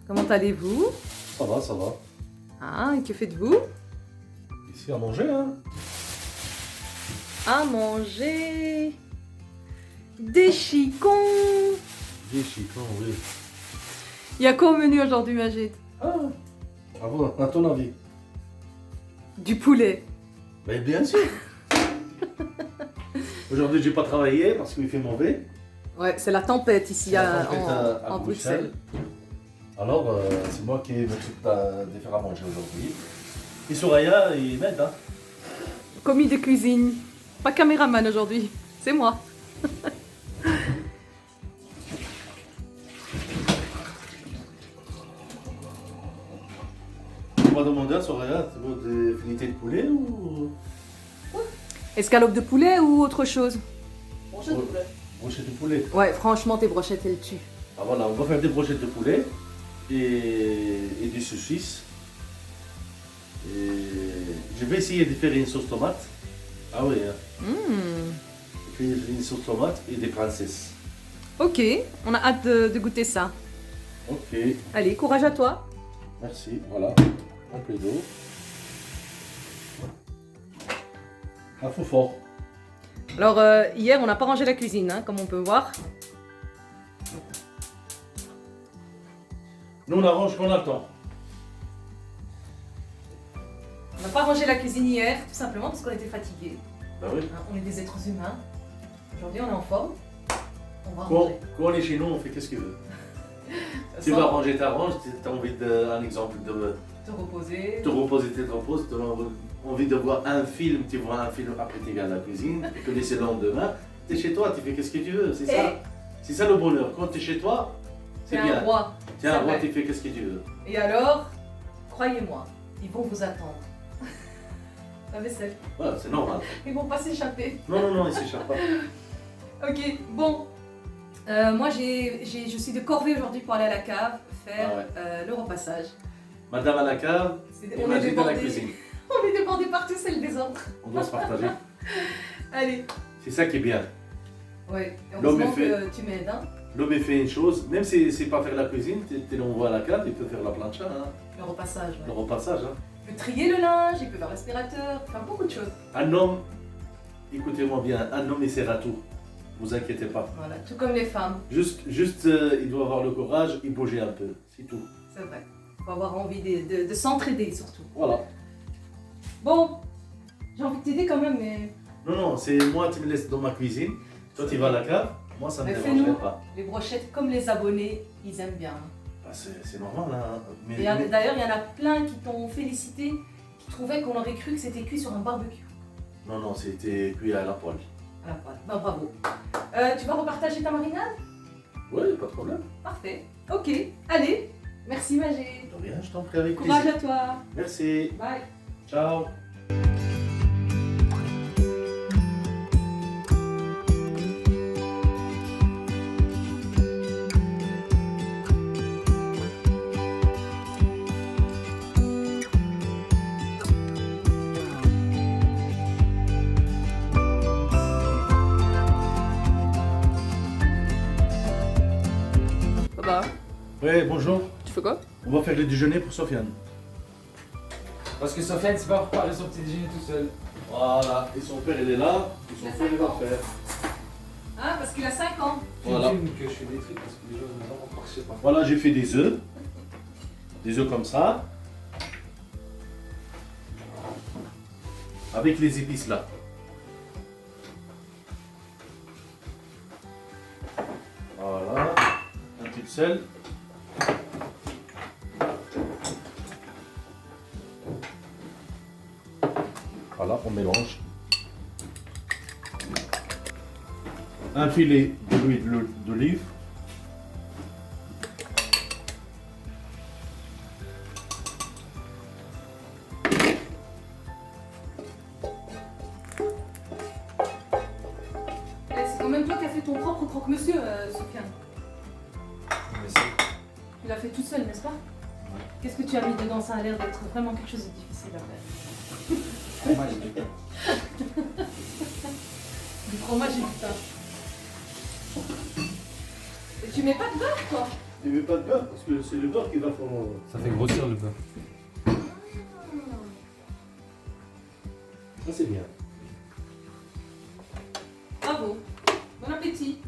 Comment allez-vous? Ça va, ça va. Ah, et que faites-vous? Ici à manger, hein. À manger des chicons. Des chicons, oui. Il y a quoi au menu aujourd'hui, Majid? Ah, bon, à ton avis? Du poulet. Mais bien sûr. Aujourd'hui, j'ai pas travaillé parce qu'il fait mauvais. Ouais, c'est la tempête ici C'est la tempête en Bruxelles. Alors, c'est moi qui m'occupe de faire à manger aujourd'hui. Et Soraya, il m'aide, hein. Commis de cuisine. Pas caméraman aujourd'hui, c'est moi. Tu m'as demandé à Soraya, tu veux des filets de poulet ou... Escalope de poulet ou autre chose? Brochette de poulet. Brochette de poulet. Ouais, franchement, tes brochettes, elles tuent. Ah voilà, on va faire des brochettes de poulet et des saucisses. Et je vais essayer de faire une sauce tomate. Ah oui, hein. Je vais faire une sauce tomate et des princesses. Ok, on a hâte de goûter ça. Ok, Allez, courage à toi. merci. Voilà, un peu d'eau. Un faux fort. Alors, hier, on n'a pas rangé la cuisine, hein, comme on peut voir. Nous, on arrange quand on a le temps. On n'a pas rangé la cuisine hier, tout simplement parce qu'on était fatigués. Bah oui. Hein, on est des êtres humains. Aujourd'hui, on est en forme. On va Quand, ranger. quand on est chez nous, on fait qu'est-ce qu'il veut. Tu Sans vas ranger, t'arranges. Tu as envie d'un exemple de te reposer. te reposer, tu te reposes. Tu as envie de voir un film, tu vois un film, après tu viens à la cuisine, tu connais le lendemain. Tu es chez toi, tu fais qu'est-ce que tu veux. C'est ça. C'est ça le bonheur. Quand tu es chez toi, c'est T'es bien. un roi. Tu es un C'est roi, vrai. tu fais qu'est-ce que tu veux. Et alors, croyez-moi, ils vont vous attendre. La vaisselle. Voilà, c'est normal. Ils vont pas s'échapper. Non, il s'échappe pas. Ok, bon. Moi, je suis de corvée aujourd'hui pour aller à la cave faire Ah ouais. le repassage. Madame à la cave, et On est Magid à la débordés. cuisine. On est débordés partout, c'est le désordre. On doit se partager. Allez. C'est ça qui est bien. Ouais, L'homme heureusement est que tu m'aides, hein. L'homme il fait une chose, même si c'est pas faire la cuisine, tu l'envoies à la cave, il peut faire la plancha, hein, Le repassage. le Ouais. repassage. Hein. Il peut trier le linge, il peut faire l'aspirateur, faire beaucoup de choses. Un homme, écoutez-moi bien, un homme il sert à tout. Vous inquiétez pas. Voilà, tout comme les femmes, Juste il doit avoir le courage et bouger un peu, c'est tout. c'est vrai. Il faut avoir envie de s'entraider surtout. Voilà. Bon, j'ai envie de t'aider quand même, mais Non, c'est moi, tu me laisses dans ma cuisine, toi tu vas à la cave, moi ça me Mais dérangerait fais-nous. pas. les brochettes, comme les abonnés, ils aiment bien. Bah, c'est normal, hein. Mais, Et d'ailleurs, il y en a plein qui t'ont félicité, qui trouvaient qu'on aurait cru que c'était cuit sur un barbecue. non, c'était cuit à la poêle. À la poêle. Ben, bravo. Tu vas repartager ta marinade? Ouais, pas de problème. Parfait. Ok, allez. Merci Magé. De rien, je t'en prie avec Courage plaisir. à toi. Merci, Bye. ciao. Papa, Ouais, bonjour. tu fais quoi? On va faire le déjeuner pour Sofiane. Parce que Sofiane, c'est pas pour préparer son petit déjeuner tout seul. Voilà, et son père il est là, et son frère il va faire. Ah, parce qu'il a 5 ans. Voilà. Tu filmes que je fais des trucs parce que les gens ne vont pas marcher pas. Voilà, j'ai fait des œufs. Des œufs comme ça. Avec les épices là. Voilà. Un peu de sel. Voilà, on mélange. Un filet d'huile d'olive. C'est quand même toi qui as fait ton propre croque-monsieur, Sofiane. Mais c'est- Tu l'as fait tout seul, n'est-ce pas? Qu'est-ce que tu as mis dedans? Ça a l'air d'être vraiment quelque chose de difficile à faire. Moi, j'ai du pain. Du fromage et du pain. Et tu mets pas de beurre, toi? Tu veux pas de beurre? Parce que c'est le beurre qui va fondre. Ça fait grossir le beurre. Ça c'est bien. Bravo. Bon appétit.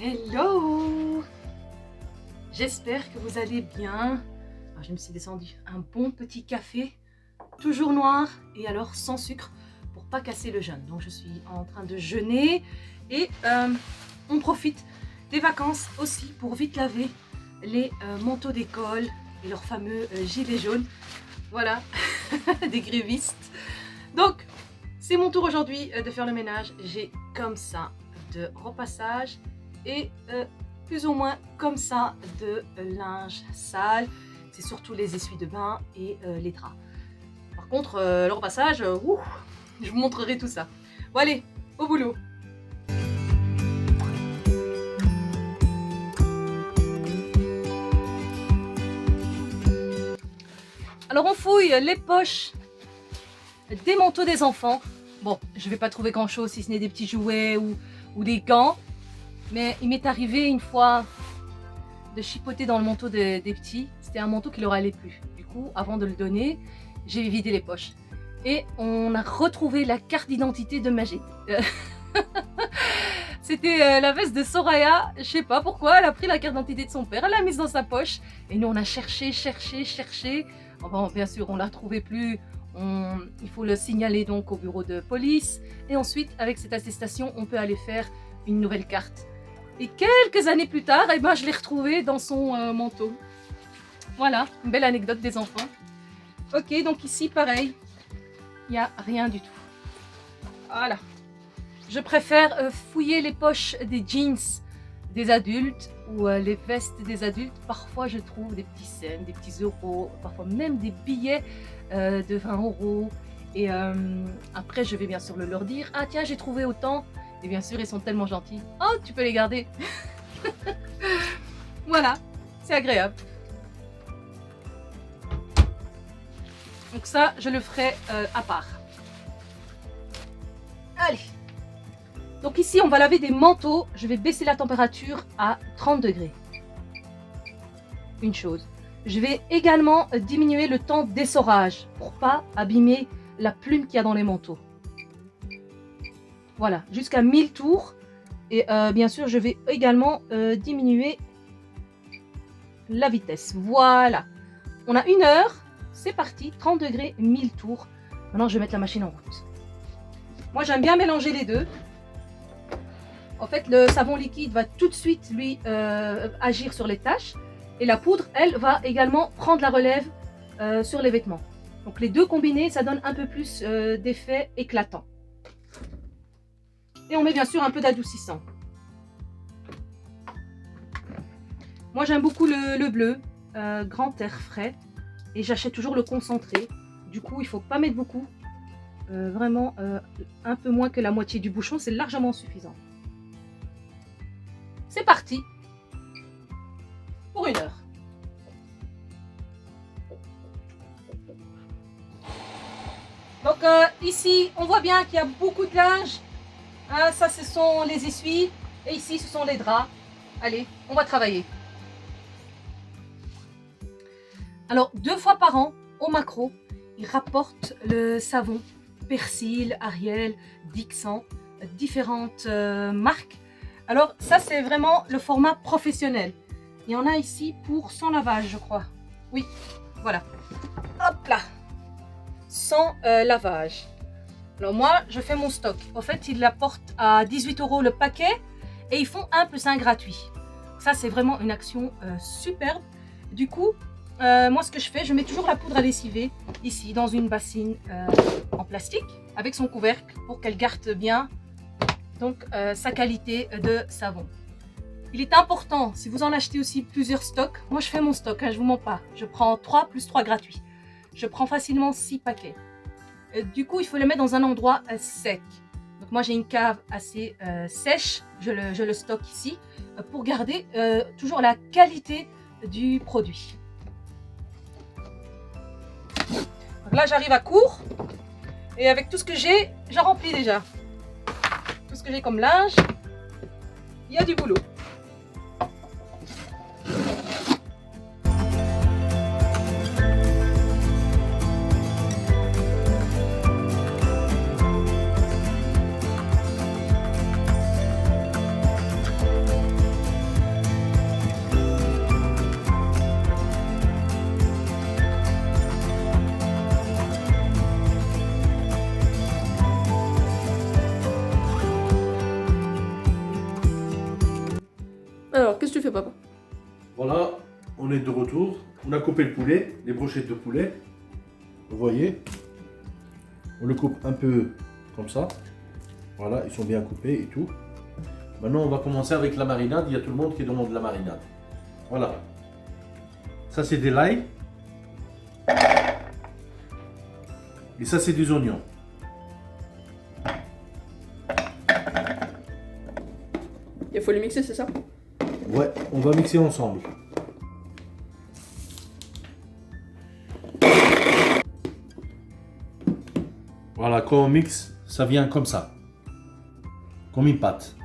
Hello! J'espère que vous allez bien. Alors, je me suis descendu un bon petit café, toujours noir et alors sans sucre pour pas casser le jeûne. Donc je suis en train de jeûner et on profite des vacances aussi pour vite laver les manteaux d'école et leurs fameux gilets jaunes. Voilà, des grévistes. Donc c'est mon tour aujourd'hui de faire le ménage. J'ai comme ça de repassage et plus ou moins comme ça de linge sale. C'est surtout les essuies de bain et les draps. Par contre, le repassage, je vous montrerai tout ça. Bon allez, au boulot. Alors on fouille les poches des manteaux des enfants. Bon, je vais pas trouver grand chose si ce n'est des petits jouets ou des gants. Mais il m'est arrivé une fois de chipoter dans le manteau des petits. C'était un manteau qui leur allait plus. Du coup, avant de le donner, j'ai vidé les poches. Et on a retrouvé la carte d'identité de Magid. C'était la veste de Soraya. Je sais pas pourquoi, elle a pris la carte d'identité de son père, elle l'a mise dans sa poche. Et nous, on a cherché. Bon, bien sûr, on ne la retrouvait plus. Il faut le signaler donc au bureau de police. Et ensuite, avec cette attestation, on peut aller faire une nouvelle carte. Et quelques années plus tard, eh ben, je l'ai retrouvée dans son manteau. Voilà, une belle anecdote des enfants. Ok, donc ici, pareil, il n'y a rien du tout. Voilà. Je préfère fouiller les poches des jeans des adultes ou les vestes des adultes. Parfois, je trouve des petits cents, des petits euros, parfois même des billets de 20 euros. Et après, je vais bien sûr le leur dire. Ah tiens, j'ai trouvé autant. Et bien sûr, ils sont tellement gentils. Oh, tu peux les garder. Voilà, c'est agréable. Donc ça, je le ferai à part. Allez. Donc ici, on va laver des manteaux. Je vais baisser la température à 30 degrés. Une chose. Je vais également diminuer le temps d'essorage pour pas abîmer la plume qu'il y a dans les manteaux. Voilà, jusqu'à 1000 tours. Et bien sûr, je vais également diminuer la vitesse. Voilà. On a 1 heure. C'est parti. 30 degrés, 1000 tours. Maintenant, je vais mettre la machine en route. Moi, j'aime bien mélanger les deux. En fait, le savon liquide va tout de suite, lui, agir sur les taches. Et la poudre, elle, va également prendre la relève sur les vêtements. Donc, les deux combinés, ça donne un peu plus d'effet éclatant. Et on met bien sûr un peu d'adoucissant. Moi j'aime beaucoup le bleu, grand air frais. Et j'achète toujours le concentré. Du coup il ne faut pas mettre beaucoup. Vraiment un peu moins que la moitié du bouchon, c'est largement suffisant. C'est parti pour 1 heure. Donc ici on voit bien qu'il y a beaucoup de linge. Ah, ça, ce sont les essuies. Et ici, ce sont les draps. Allez, on va travailler. Alors, 2 fois par an, au Macro, ils rapportent le savon Persil, Ariel, Dixan, différentes marques. Alors, ça, c'est vraiment le format professionnel. Il y en a ici pour sans lavage, je crois. Oui, voilà. Hop là. Sans lavage. Alors moi, je fais mon stock. En fait, ils l'apportent à 18 € le paquet et ils font 1 + 1 gratuit. Ça, c'est vraiment une action superbe. Du coup, moi, ce que je fais, je mets toujours la poudre à lessiver ici dans une bassine en plastique avec son couvercle pour qu'elle garde bien donc, sa qualité de savon. Il est important, si vous en achetez aussi plusieurs stocks, moi je fais mon stock, hein, je ne vous mens pas. Je prends 3 + 3 gratuits. Je prends facilement 6 paquets. Du coup, il faut les mettre dans un endroit sec. Donc moi j'ai une cave assez sèche, je le stocke ici pour garder toujours la qualité du produit. Donc là j'arrive à court et avec tout ce que j'ai, je remplis déjà. Tout ce que j'ai comme linge, il y a du boulot. Alors, qu'est-ce que tu fais, papa? Voilà, on est de retour. On a coupé le poulet, les brochettes de poulet. Vous voyez, on le coupe un peu comme ça. Voilà, ils sont bien coupés et tout. Maintenant, on va commencer avec la marinade. Il y a tout le monde qui demande la marinade. Voilà. Ça, c'est des l'ail. Et ça, c'est des oignons. Il faut les mixer, c'est ça? Ouais, on va mixer ensemble. Voilà, quand on mixe, ça vient comme ça. Comme une pâte.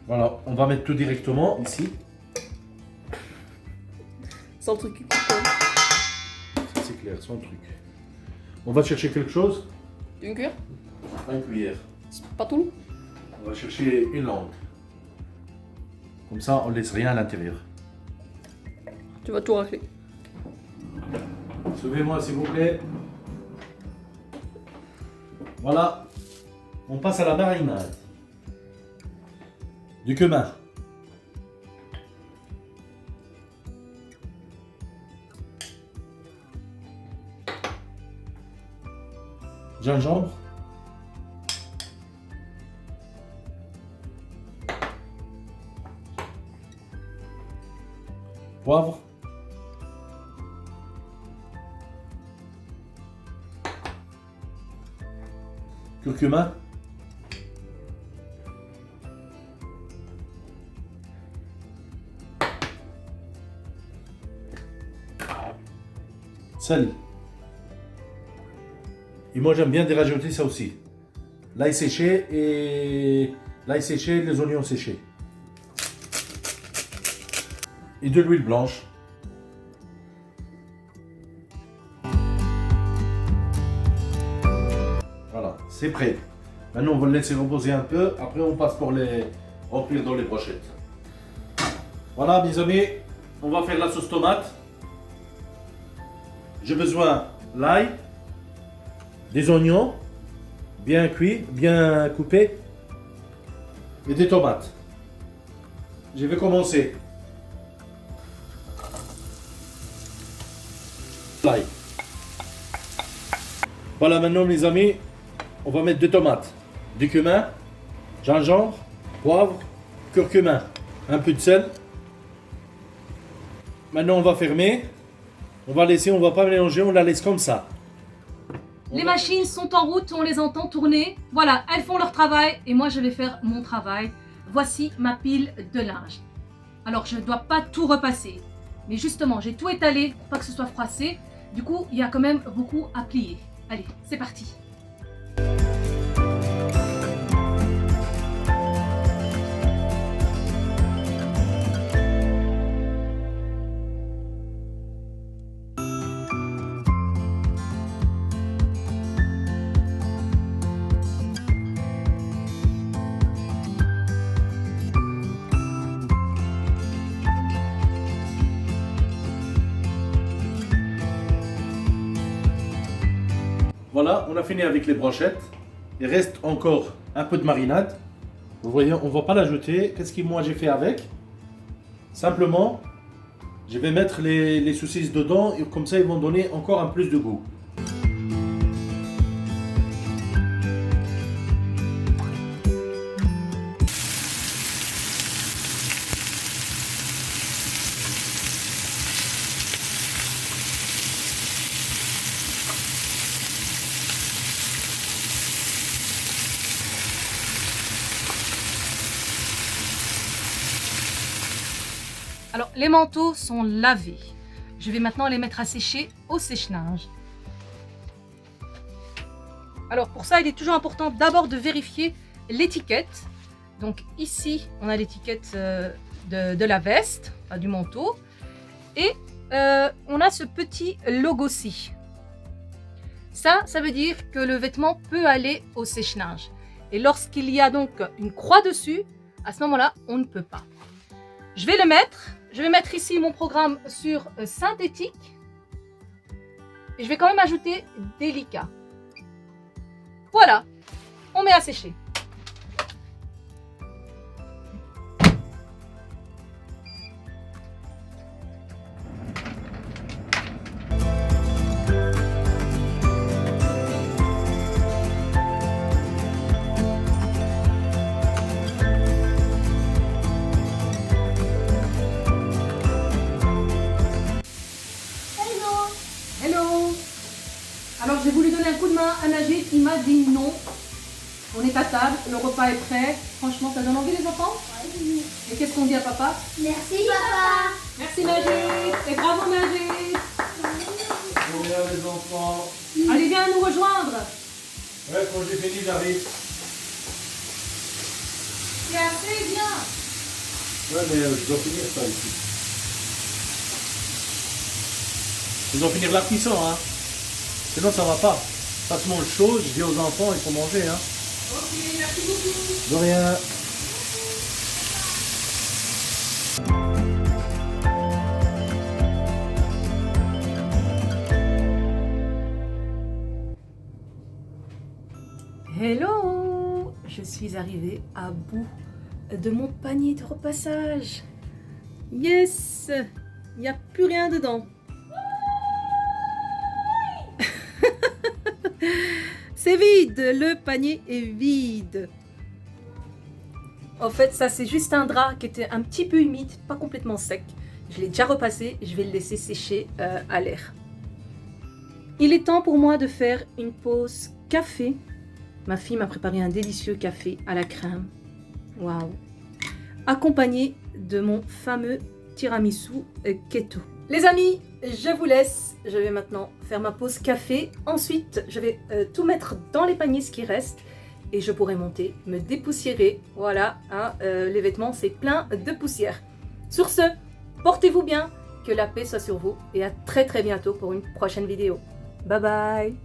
Voilà, on va mettre tout directement ici. Sans le truc qui coupe, quoi. Ça, c'est clair, sans truc. On va chercher quelque chose. Une cuillère? Une cuillère. C'est pas tout? On va chercher une langue. Comme ça, on laisse rien à l'intérieur. Tu vas tout racler. Sauvez-moi, s'il vous plaît. Voilà. On passe à la marinade. Du cumin. Gingembre. Poivre. Curcuma. Sel. Et moi j'aime bien de rajouter ça aussi. L'ail séché et les oignons séchés. Et de l'huile blanche. Voilà, c'est prêt. Maintenant on va le laisser reposer un peu. Après on passe pour les remplir dans les brochettes. Voilà mes amis, on va faire la sauce tomate. J'ai besoin l'ail, des oignons, bien cuits, bien coupés, et des tomates. Je vais commencer. L'ail. Voilà, maintenant mes amis, on va mettre des tomates, du cumin, gingembre, poivre, curcuma, un peu de sel. Maintenant on va fermer. On va laisser, on va pas mélanger, on la laisse comme ça. Les machines sont en route, on les entend tourner. Voilà, elles font leur travail et moi je vais faire mon travail. Voici ma pile de linge. Alors je ne dois pas tout repasser. Mais justement, j'ai tout étalé pour pas que ce soit froissé. Du coup, il y a quand même beaucoup à plier. Allez, c'est parti. Voilà, on a fini avec les brochettes. Il reste encore un peu de marinade. Vous voyez, on ne va pas la jeter. Qu'est-ce que moi j'ai fait avec? Simplement, je vais mettre les saucisses dedans et comme ça ils vont donner encore un plus de goût. Alors, les manteaux sont lavés. Je vais maintenant les mettre à sécher au sèche-linge. Alors, pour ça, il est toujours important d'abord de vérifier l'étiquette. Donc, ici, on a l'étiquette de la veste, enfin, du manteau. Et on a ce petit logo-ci. Ça veut dire que le vêtement peut aller au sèche-linge. Et lorsqu'il y a donc une croix dessus, à ce moment-là, on ne peut pas. Je vais le mettre. Je vais mettre ici mon programme sur synthétique. Et je vais quand même ajouter délicat. Voilà, on met à sécher. Hello. Alors j'ai voulu donner un coup de main à Najid, il m'a dit non. On est à table, le repas est prêt. Franchement, ça donne envie les enfants? Oui. Et qu'est-ce qu'on dit à papa? Merci papa. Merci Najid. Et bravo Najid. Bonjour les enfants. Allez, viens nous rejoindre. Ouais, quand j'ai fini, j'arrive. C'est assez bien. Ouais, mais je dois finir ça ici. Je dois finir la cuisson, hein. Sinon, ça va pas. Ça se mange chaud, je dis aux enfants, il faut manger, hein. Ok, merci beaucoup. De rien. Hello. Je suis arrivée à bout de mon panier de repassage. Yes. Il n'y a plus rien dedans. C'est vide, le panier est vide. En fait, ça c'est juste un drap qui était un petit peu humide, pas complètement sec. Je l'ai déjà repassé, je vais le laisser sécher à l'air. Il est temps pour moi de faire une pause café. Ma fille m'a préparé un délicieux café à la crème. Waouh! Accompagné de mon fameux tiramisu keto. Les amis, je vous laisse. Je vais maintenant faire ma pause café. Ensuite, je vais tout mettre dans les paniers, ce qui reste. Et je pourrai monter, me dépoussiérer. Voilà, hein, les vêtements, c'est plein de poussière. Sur ce, portez-vous bien. Que la paix soit sur vous. Et à très très bientôt pour une prochaine vidéo. Bye bye!